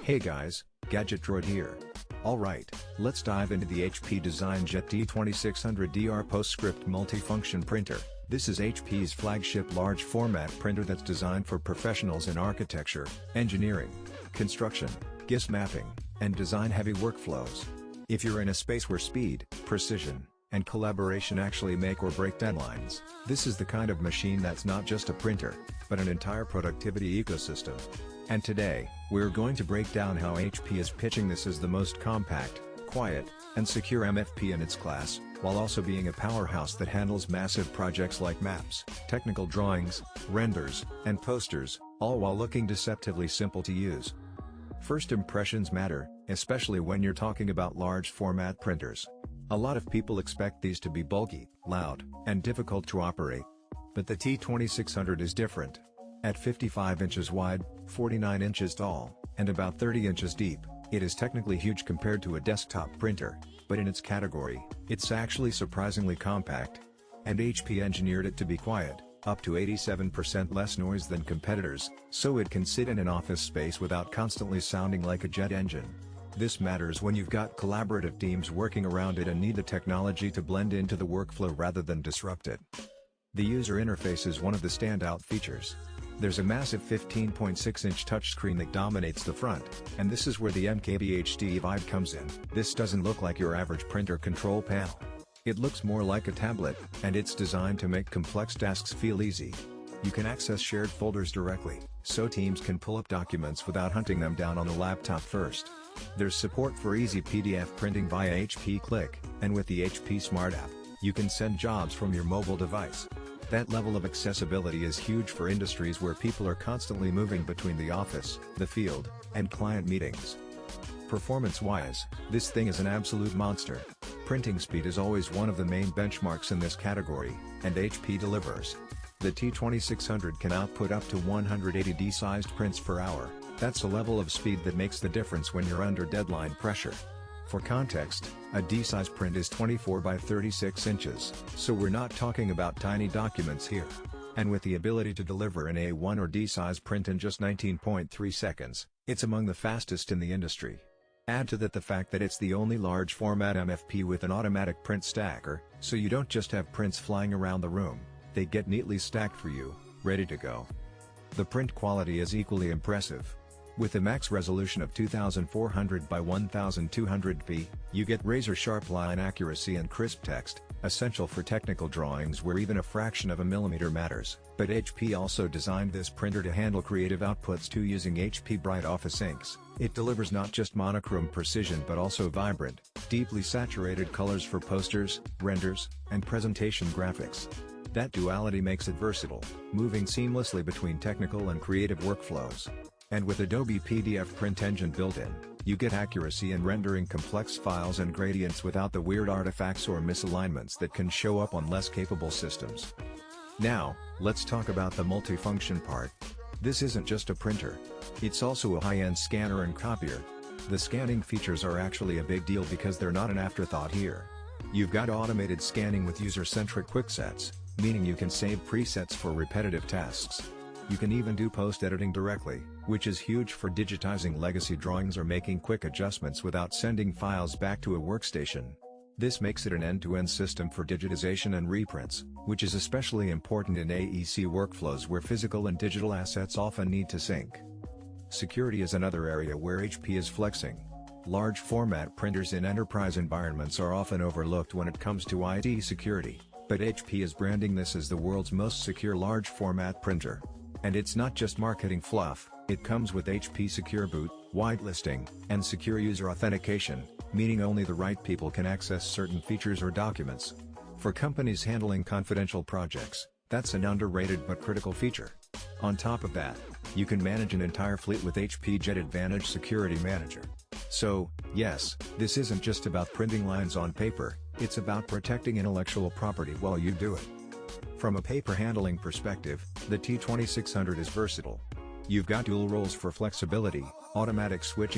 Hey guys, Gadget Droid here. Alright, let's dive into the HP DesignJet T2600dr Postscript multifunction printer. This is HP's flagship large format printer that's designed for professionals in architecture, engineering, construction, GIS mapping, and design-heavy workflows. If you're in a space where speed, precision, and collaboration actually make or break deadlines, this is the kind of machine that's not just a printer, but an entire productivity ecosystem. And today, we're going to break down how HP is pitching this as the most compact, quiet, and secure MFP in its class, while also being a powerhouse that handles massive projects like maps, technical drawings, renders, and posters, all while looking deceptively simple to use. First impressions matter, especially when you're talking about large format printers. A lot of people expect these to be bulky, loud, and difficult to operate. But the T2600 is different. At 55 inches wide, 49 inches tall, and about 30 inches deep, it is technically huge compared to a desktop printer, but in its category, it's actually surprisingly compact. And HP engineered it to be quiet, up to 87% less noise than competitors, so it can sit in an office space without constantly sounding like a jet engine. This matters when you've got collaborative teams working around it and need the technology to blend into the workflow rather than disrupt it. The user interface is one of the standout features. There's a massive 15.6-inch touchscreen that dominates the front, and this is where the MKBHD vibe comes in. This doesn't look like your average printer control panel. It looks more like a tablet, and it's designed to make complex tasks feel easy. You can access shared folders directly, so teams can pull up documents without hunting them down on the laptop first. There's support for easy PDF printing via HP Click, and with the HP Smart app, you can send jobs from your mobile device. That level of accessibility is huge for industries where people are constantly moving between the office, the field, and client meetings. Performance-wise, this thing is an absolute monster. Printing speed is always one of the main benchmarks in this category, and HP delivers. The T2600 can output up to 180 D-sized prints per hour. That's a level of speed that makes the difference when you're under deadline pressure. For context, a D-size print is 24 by 36 inches, so we're not talking about tiny documents here. And with the ability to deliver an A1 or D-size print in just 19.3 seconds, it's among the fastest in the industry. Add to that the fact that it's the only large format MFP with an automatic print stacker, so you don't just have prints flying around the room, they get neatly stacked for you, ready to go. The print quality is equally impressive. With a max resolution of 2400 by 1200p, you get razor-sharp line accuracy and crisp text, essential for technical drawings where even a fraction of a millimeter matters. But HP also designed this printer to handle creative outputs too using HP Bright Office inks. It delivers not just monochrome precision but also vibrant, deeply saturated colors for posters, renders, and presentation graphics. That duality makes it versatile, moving seamlessly between technical and creative workflows. And with Adobe PDF Print Engine built in, you get accuracy in rendering complex files and gradients without the weird artifacts or misalignments that can show up on less capable systems. Now, let's talk about the multifunction part. This isn't just a printer. It's also a high-end scanner and copier. The scanning features are actually a big deal because they're not an afterthought here. You've got automated scanning with user-centric quicksets, meaning you can save presets for repetitive tasks. You can even do post-editing directly, which is huge for digitizing legacy drawings or making quick adjustments without sending files back to a workstation. This makes it an end-to-end system for digitization and reprints, which is especially important in AEC workflows where physical and digital assets often need to sync. Security is another area where HP is flexing. Large format printers in enterprise environments are often overlooked when it comes to IT security, but HP is branding this as the world's most secure large format printer. And it's not just marketing fluff, it comes with HP Secure Boot, whitelisting, and secure user authentication, meaning only the right people can access certain features or documents. For companies handling confidential projects, that's an underrated but critical feature. On top of that, you can manage an entire fleet with HP JetAdvantage Security Manager. So, yes, this isn't just about printing lines on paper, it's about protecting intellectual property while you do it. From a paper handling perspective, the T2600 is versatile. You've got dual roles for flexibility, automatic switching